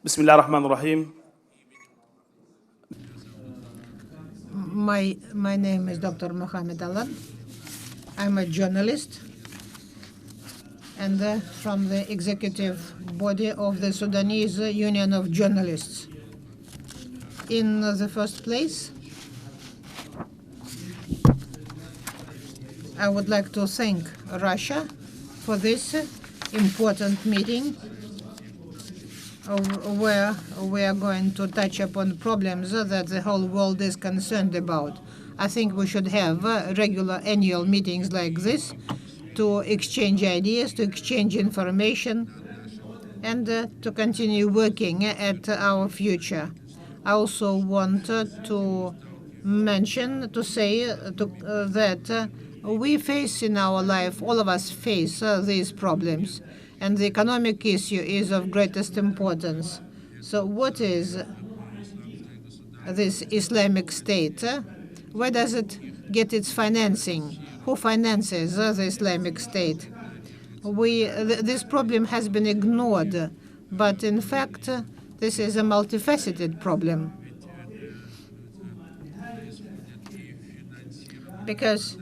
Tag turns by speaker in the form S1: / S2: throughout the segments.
S1: Bismillah ar-Rahman ar-Rahim.
S2: My name is Dr. Mohamed Elnair. I'm a journalist and from the executive body of the Sudanese Union of Journalists. In the first place, I would like to thank Russia for this important meeting where we are going to touch upon problems that the whole world is concerned about. I think we should have regular annual meetings like this to exchange ideas, to exchange information, and to continue working at our future. I also want to say that we face in our life, all of us face these problems, and the economic issue is of greatest importance. So what is this Islamic State? Where does it get its financing? Who finances the Islamic State? This problem has been ignored, but in fact, this is a multifaceted problem. Because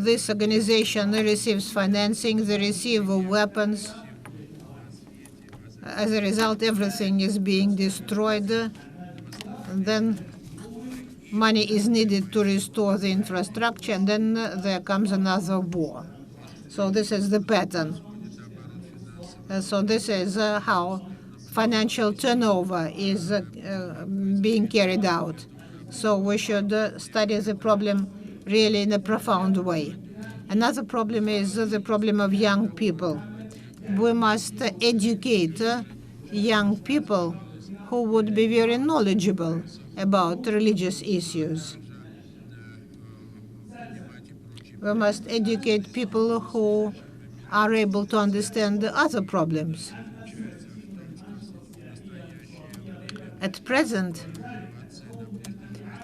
S2: this organization receives financing, they receive weapons. As a result, everything is being destroyed. And then money is needed to restore the infrastructure, and then there comes another war. So this is the pattern. So this is how financial turnover is being carried out. So we should study the problem really in a profound way. Another problem is the problem of young people. We must educate young people who would be very knowledgeable about religious issues. We must educate people who are able to understand the other problems. At present,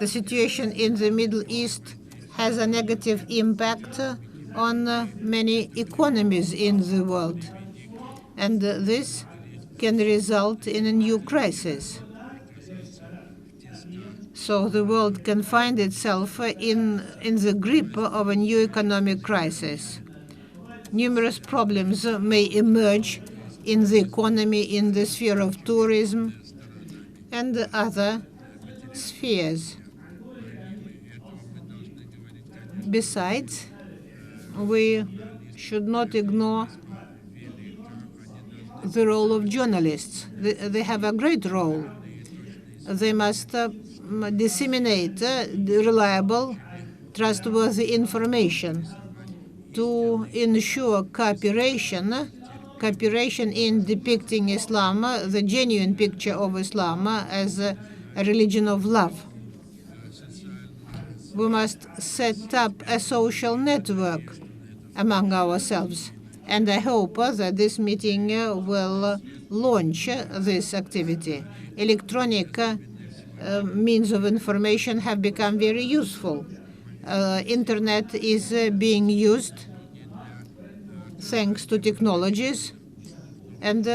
S2: the situation in the Middle East has a negative impact on many economies in the world, and this can result in a new crisis. So the world can find itself in the grip of a new economic crisis. Numerous problems may emerge in the economy, in the sphere of tourism, and other spheres. Besides, we should not ignore the role of journalists. They have a great role. They must disseminate reliable, trustworthy information to ensure cooperation in depicting Islam, the genuine picture of Islam as a religion of love. We must set up a social network among ourselves, and I hope that this meeting will launch this activity. Electronic means of information have become very useful. Internet is being used thanks to technologies, and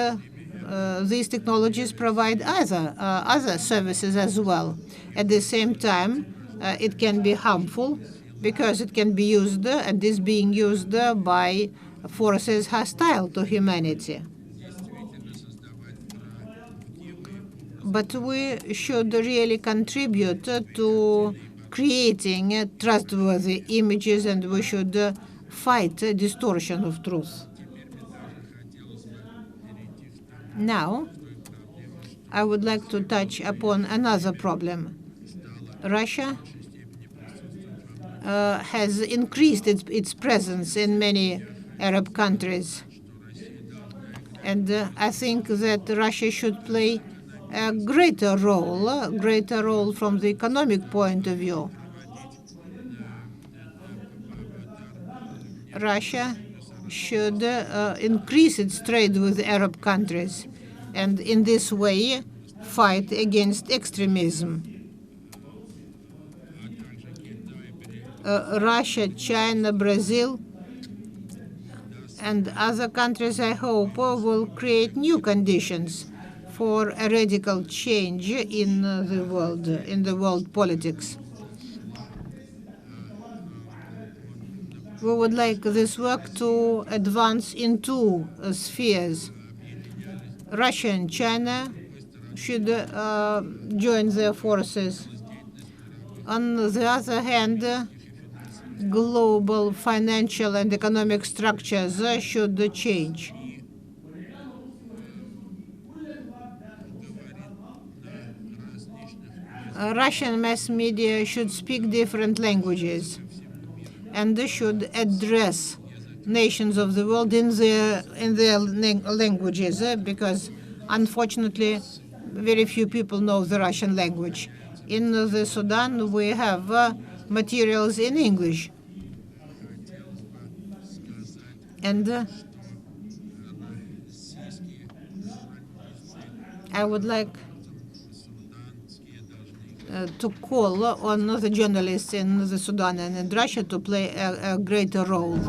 S2: these technologies provide other services as well. At the same time, it can be harmful because it can be used and is being used by forces hostile to humanity. But we should really contribute to creating trustworthy images, and we should fight distortion of truth. Now, I would like to touch upon another problem. Russia has increased its presence in many Arab countries. And I think that Russia should play a greater role from the economic point of view. Russia should increase its trade with Arab countries, and in this way fight against extremism. Russia, China, Brazil, and other countries, I hope, will create new conditions for a radical change in the world politics. We would like this work to advance in two spheres. Russia and China should join their forces. On the other hand, global financial and economic structures should change. Russian mass media should speak different languages, and they should address nations of the world in their languages, because unfortunately very few people know the Russian language. In the Sudan, we have materials in English, and I would like to call on the journalists in the Sudan and in Russia to play a greater role.